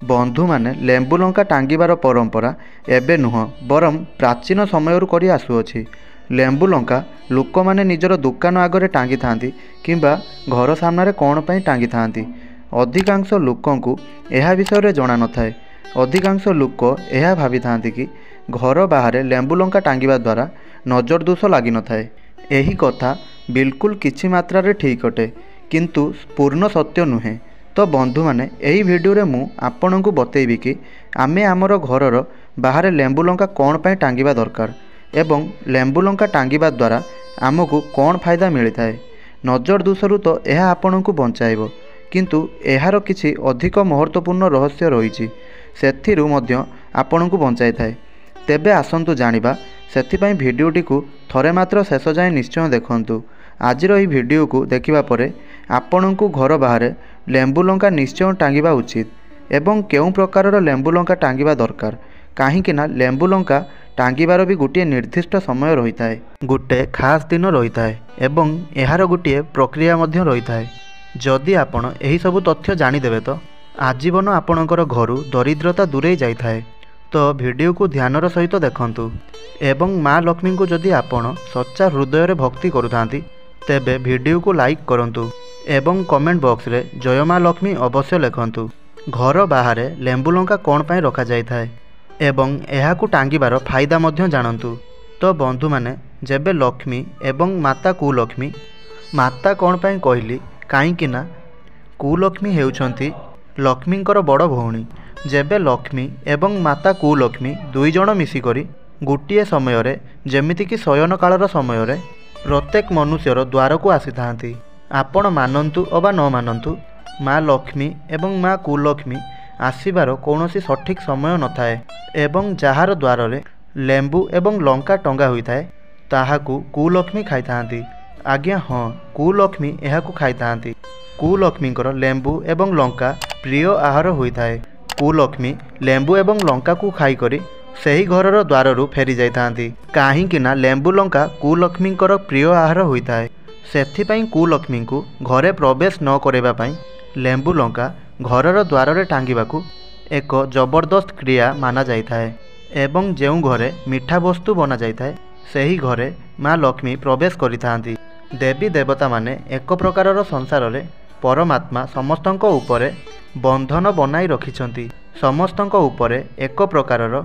बंधु माने लेंबु लंका टांगिबार परंपरा एबे नुह बरम प्राचीन समयरू करी आसुअछि। लेंबु लंका लोक माने निजर दुकान आगरे टांगी थांती किंबा घर सामने कौन पई टांगी थांती। अधिकांश लोकंकु एहा विषय जना नथाए। अधिकांश लोक एहा भावी थांती कि घर बाहर लेंबु लंका टांगिबा द्वारा नजर दोष लगी नथाए। एही कथा बिल्कुल किछि मात्रा रे ठीक अटे किंतु पूर्ण सत्य नुहे। तो बंधु माने एही वीडियो रे मु आपनकु बतेइबी कि आमे आमर घरर बाहर लेंबु लंका कौन पई टांगिबा दरकार एवं लेंबु लंका टांगिबा द्वारा आमको कौन फायदा मिलता है। नजर दोषरू तो यह आपनकु बंचाइबो किंतु एहार किछि अधिक महत्वपूर्ण रहस्य रहिछि सेथिरु मध्य आपनकु बंचाइ थाए। तेबे आसंतु जानिबा सेथिपई भिडियोटी को थरे मात्र शेष जाए निश्चय देखंतु। आजिर एही भिडियो को देखिबा परे आपनकु घर बाहर लेंबु लंका निश्चय टांगिबा उचित एवं केउ प्रकारर लेंबु लंका टांगिबा दरकार काहींकि ना लेंबु लंका टांगिबार भी गोटे निर्दिष्ट समय रही थाए, गोटे खास दिन रही थाए एवं एहार गोटे प्रक्रिया मध्य रही थाए। जदि आपण एही सबु तथ्य जानिदेबे तो आजीवन आपणकर घरु दरिद्रता दूरे जाई थाए। तो वीडियो को ध्यानर सहित देखंतु एवं माँ लक्ष्मी को जदि आपण सच्चा हृदय रे भक्ति करुथांती तेबे वीडियो को लाइक करंतु एवं कमेंट बॉक्स रे जय माँ लक्ष्मी अवश्य लिखंतु। घर बाहर लेंबु लंका कौन पाई रखा जाई थाए एवं एहाकु टांगिबार फायदा मध्य जानंतु। तो बंधु माने जेबे लक्ष्मी एवं माता कुलक्ष्मी, माता कौन पाई कहली काईकि ना कुलक्ष्मी हेउछंती लक्ष्मींकर बड़ भौणी। जेबे लक्ष्मी एवं माता कुलक्ष्मी दुई जण मिसिकरी गोटे समय रे जेमिति कि शयन कालर समय रे प्रत्येक मनुष्यर द्वार को आसी थांती। आपण मानंतु अबा न मानंतु माँ लक्ष्मी एवं माँ कुलक्ष्मी आसीबार कौनसी सठिक समय नथाए एवं जहार द्वार रे लेंबु एवं लंका टंगा होई थाए ताहाकु कुलक्ष्मी खाई थांती। आज्ञा हाँ, कुलक्ष्मी एहाकु खाई थांती। कुलक्ष्मींकर लेंबु एवं लंका प्रिय आहार होई थाए। कुलक्ष्मी लेंबु एवं लंका को खाई करी सही घरर द्वाररू फेरी जाई थांती काहींकि ना लेंबु लंका कुलक्ष्मींकर प्रिय आहार होई थाए। सेथिपई कुलक्ष्मी को घरे प्रवेश न करेबा पई लेंबु लंका घरर द्वार रे टांगिबाकू एक जबरदस्त क्रिया माना जाई थाए एवं जेउ घरे मिठा वस्तु बना जाई थाए सही घरे माँ लक्ष्मी प्रवेश करि थांती। देवी देवता माने एक प्रकारर संसार रे परमात्मा समस्तंक उपरे बंधन बनाई रखिछंती। समस्तंक उपरे एक प्रकारर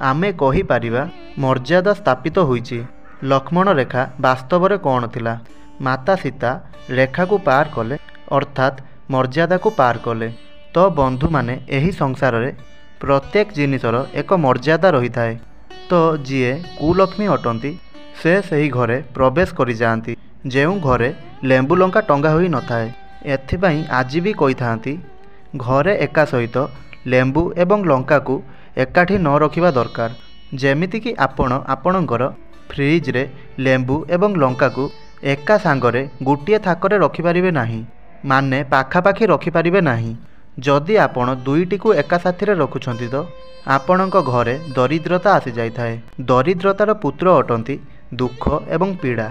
आमे कहि पारिबा मर्यादा स्थापित होईछि। लक्ष्मण रेखा वास्तव रे कौन थिला? माता सीता रेखा को पार कले अर्थात मर्यादा को पार कले। तो बंधु माने एही संसार रे प्रत्येक जिनिसर एक मर्यादा रही थाए। तो जीए कुलक्ष्मी अटंती से सही घरे प्रवेश करि जांती जेउ घरे लेंबु लंका टंगा होई नथाए। एथिपई आज भी कहि थांती घरे एका सहित लेंबु एवं लंका को एकाठी न रखिबा दरकार। जेमिति कि आपण आपणकर फ्रिज रे लेंबु एवं लंका को एका सांगरे गोटे थाकरे रखिपारिबे नाही, माने पाखापाखी रखिपारिबे नाही। जदि आपण दुईटी को एका साथी रे रखुछंती तो आपणक घरे दरिद्रता आसी जाई थाए। दरिद्रतार पुत्र अटंती दुख एवं पीड़ा।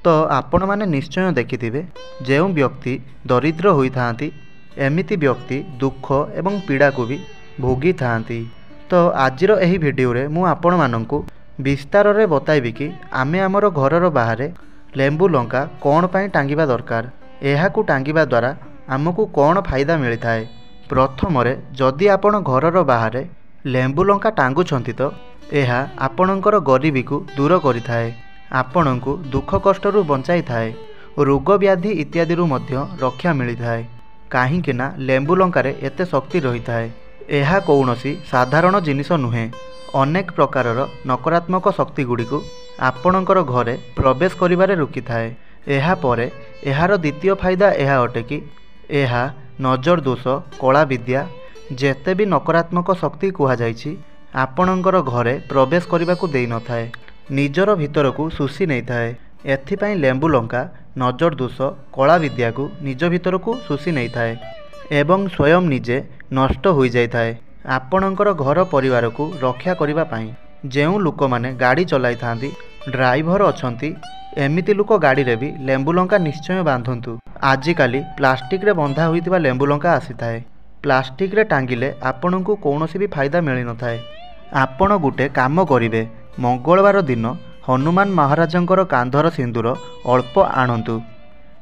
तो आपण माने निश्चय देखिथिबे जेउ व्यक्ति दरिद्र होई थांती एमिति व्यक्ति दुख एवं पीड़ा को भी भोगी थांती। तो आजिर एही वीडियो रे मु आपण मानंकु विस्तार रे बताइबी कि आमे हमर घरर बाहर लेंबु लंका कौन पाई टांगिबा दरकार, एहाकु टांगिबा द्वारा आमको कौन फायदा मिलता है। प्रथम रे जदि आपण घरर बाहर लेंबु लंका टांगुछंती तो एहा आपणकर गरीबी को दूर करिथाए, आपणको दुख कष्टरू बंचाई थाए, रोग व्याधि इत्यादि मध्य रक्षा मिलता है। काहींकि ना लेंबु लंकारे एते शक्ति रही थाए। एहा कौनसी साधारण जिनिस नुहे। अनेक प्रकारर नकारात्मक शक्ति गुड़िक आपणकर घरे प्रवेश करिबारे रुकी थाए। एहा परे एहार द्वितीय फायदा एहा अटे कि एहा नजर दोष, कला विद्या जेते भी नकारात्मक शक्ति कुहा जाइछि आपणकर घरे प्रवेश करिबाकू देई न थाए, निजर भितर को सुसी नहीं थाए। एथिपई लेंबु लंका नजर दोष, कला विद्या को निज भितर को सुसी नहीं थाए एवं स्वयं निजे नष्ट हो जाई थाए। आपणकर घर परिवार को रक्षा करिबा पई जेउ लोक माने गाड़ी चलाई थांती, ड्राइवर अछंती, एमिति लोक गाड़ी रे भी लेंबु लंका निश्चय बांधंतु। आजिकाली प्लास्टिक रे बंधा होइतिबा लेंबु लंका आसी थाए प्लास्टिक रे टांगिले आपण को कौनसी भी फायदा मिल न थाए। आपण गोटे काम करिवे, मंगलवार दिन हनुमान महाराजंकर कांधर सिंदूर अल्प आणंतु,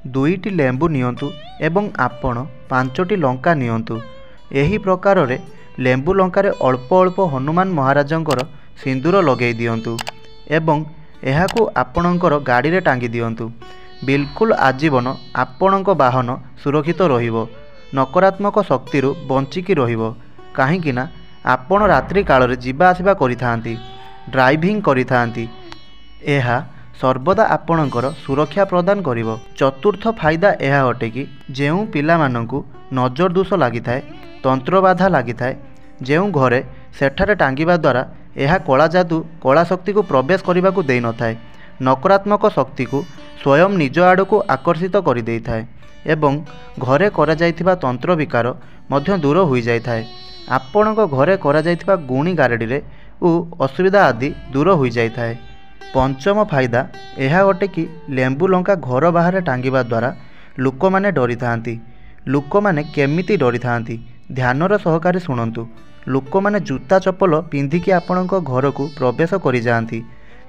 2टी लेंबू नियंतु एवं आपण 5टी लंका नियंतु। एही प्रकार रे लेंबू लंकारे अल्प अल्प हनुमान महाराजंकर सिंदूर लगे दियंतु एवं एहाकू आपणकर गाड़ी रे टांगी दियंतु। बिल्कुल आजीवन आपणक वाहन सुरक्षित रहिबो, नकारात्मक शक्ति बंचिकी रहिबो। काहेकि ना आपण रात्रि काल रे जीवा आसिबा करिथांती, ड्राइविंग करिथांती, एहा सर्वदा आपणकर सुरक्षा प्रदान करिवो। चतुर्थ फायदा यह अटे कि जेउ पिला मानंकु नजर दोष लगी थाए, तंत्र बाधा लगी थाए, जेउ घरे सेठारे टांगिबा द्वारा यह कला जादू कला शक्ति को प्रवेश करने को दे न थाए, नकारात्मक शक्ति को स्वयं निज आड़ को आकर्षित कर दे थाए एवं घरे करा जाइथिबा तंत्र विकार मध्य दूर हो जाए थाए। आपणक घरे करा जाइथिबा गुणी गारेडी रे उ असुविधा आदि दूर हो जाए थाए। पंचम फायदा यह अटे कि लेंबू लंका घर बाहर टांगिबा द्वारा लोक माने डरी थांती। लोक माने केमिति डरी थांती ध्यानर सहकारी शुणंतु। लोक माने जूता चप्पल पिंधिकी आपणक घर को प्रवेश करि जांती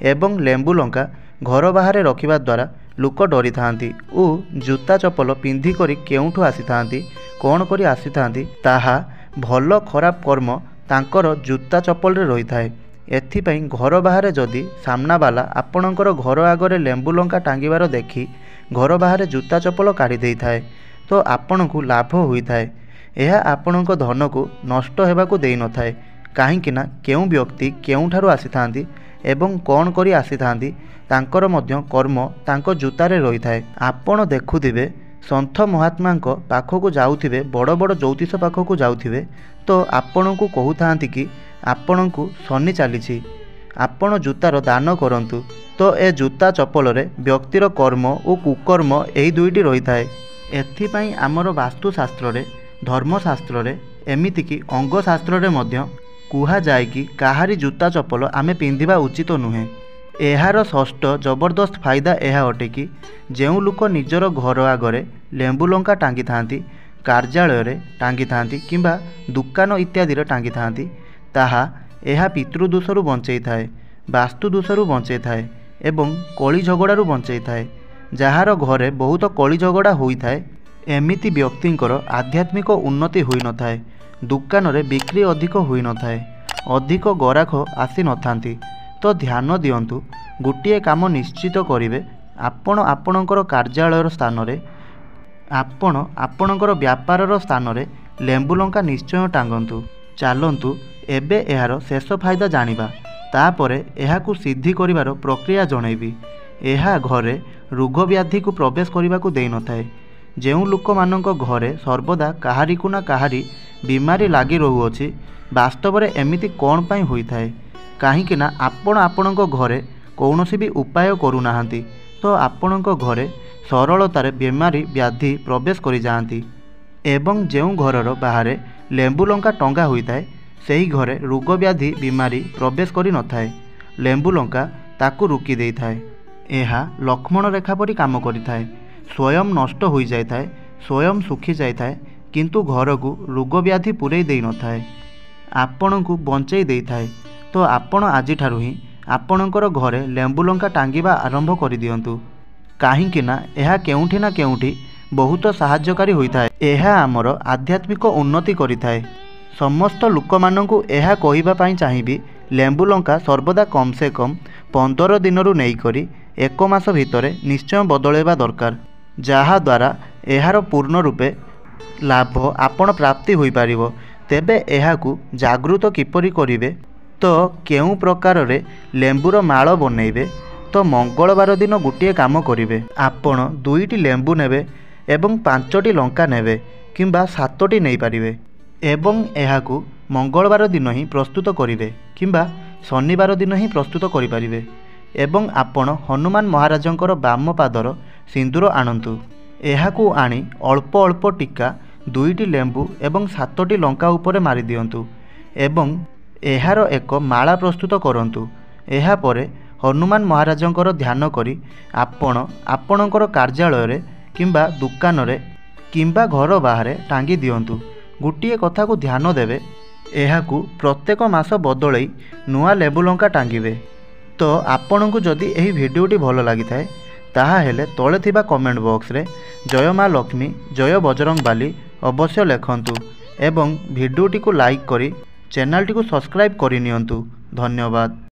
एवं लेंबू लंका घर बाहर रखिबा द्वारा लोक डरी थांती और जूता चप्पल पिंधि करी केउठु आसी थांती, कौन करी आसी थांती ताहा भल खराब कर्म तांकर जूता चप्पल रे रही थाए। एथिपाई घर बाहर जदि सामना बाला आपणकर घर आगरे लेंबू लंका टांगिबार देखि घर बाहर जूता चप्पल काढ़ी देई थाए तो आपण को लाभ होई थाए। यह आपणक धन को नष्ट हेबाकू देई न थाए। काहेकि ना केउ व्यक्ति केउठारु आसी थांती एवं कौन करी आसी थांती तांकर मध्य कर्म तांको जूतारे रही थाए। आपण देखुथिबे संथ महात्मांक पाखकू जाउथिबे, बड़ बड़ ज्योतिष पाखकू जाउथिबे तो आपण को कहूथांती कि आपण को शनि चलीछि, आपण जूतार दान करंतु। तो ए जूता चप्पल रे व्यक्तिर कर्म और कुकर्म एही दुईटी रही थाए। एथिपाई आमर वास्तुशास्त्र रे, धर्मशास्त्र रे, एमिति कि अंगशास्त्र रे मध्य कुहा जाए कि काहारी जूता चप्पल आमे पिंधिबा उचित नुहे। एहार षष्ठ जबरदस्त फायदा यह अटे कि जेउ लोक निजर घर आगरे लेंबू लंका टांगी थांती, कार्यालय रे टांगी थांती किंबा दुकान इत्यादि रे टांगी थांती ताहा एहा पितृदोषरु बंचई थाए, वास्तु दोषरु बंचई थाए एवं कली झगड़ारू बंचई थाए। जहार घरे बहुत कली झगड़ा होई थाए एमिति व्यक्तिंकर आध्यात्मिक उन्नति होई न थाए, दुकान रे बिक्री अधिक होई न थाए, अधिक गराख आसी न थांती। तो ध्यान दियंतु, गोटिए काम निश्चित करिवे, आपण आपणकर कार्यालय स्थान रे, आपण आपणकर व्यापार स्थान रे लेंबू लंका निश्चय टांगंतु। चलंतु एबे एहार शेष फायदा जानिबा, तापरे एहाकू सिद्धि करिवार प्रक्रिया जणैबी। एहा घरे रोग व्याधि को प्रवेश करने को दे न थाए। जेउ लोक मानक घरे सर्वदा काहारी को ना काहारी बीमारी लगी रहुअछि, वास्तव में एमिति कौन पाई होई थाए? काहींकि ना आपण आपणक घरे कौनसी भी उपाय करूनाहांती, तो आपणक घरे सरलतार बीमारी व्याधि प्रवेश करि जाआंती एवं जेउ घरर बाहरे लेंबू लंका टंगा होई थाए सेही घरे रोग व्याधि बीमारी प्रवेश करि न थाए। लेंबू लंका ताकू रुकी देई थाए। एहा लक्ष्मण रेखा परी काम करिथाए, स्वयं नष्ट हो जाए थाए, स्वयं सुखी जाए थाए, किंतु घर को रोग व्याधि पूरे दे न थाए, आपण को बंचई दे थाए। तो आपण आज ठारू ही आपणकर घरे लेंबू लंका टांगिबा आरंभ कर दियंतु, काहींकि ना एहा केउठी ना केउठी बहुत सहायकारी होइथाए। एहा आमर आध्यात्मिक उन्नति करिथाए। समस्त लोक माननकु एहा कहिबा पई चाहिबी, लेंबू लंका सर्वदा कम से कम 15 दिनरू नेई करी 1 मास भितरे निश्चय बदलैबा दरकार, जहा द्वारा एहार पूर्ण रूपे लाभ आपण प्राप्ति होई पारिबो। तेबे एहाकू जागृत किपरि करिवे? तो केउ प्रकार रे लेंबूर माळ बनेइबे? तो मंगलवार दिन गोटे काम करिवे, आपण 2टी लेंबू नेबे एवं 5टी लंका नेबे किंबा 7टी नहीं पारिबे एवं एहाकू मंगलवार दिन ही प्रस्तुत करिवे किंबा शनिवार दिन ही प्रस्तुत करि पारिबे एवं आपण हनुमान महाराजंकर बाम पादर सिंदूर आणंतु। एहाकू आनी अल्प अल्प टीका 2टी लेंबू एवं 7टी लंका उपरे मारि दियंतु एवं एहार एक माला प्रस्तुत करंतु। एहा परे हनुमान महाराजंकर ध्यान करी आपण आपणकर कार्यालय रे किंबा दुकान रे किंबा घर बाहर टांगी दियंतु। गोटे कथा को ध्यान देवे एहाकू प्रत्येक मास बदलई नुआ लेबु लंका टांगिबे। तो आपण को जदि एही भिडियोटी भल लगी थाए ताहा हेले तले थिबा कमेंट बॉक्स रे जय माँ लक्ष्मी जय बजरंग बाली अवश्य लिखंतु एवं भिडियोटी को लाइक करी चैनल टी को सब्सक्राइब करि नियंतु। धन्यवाद।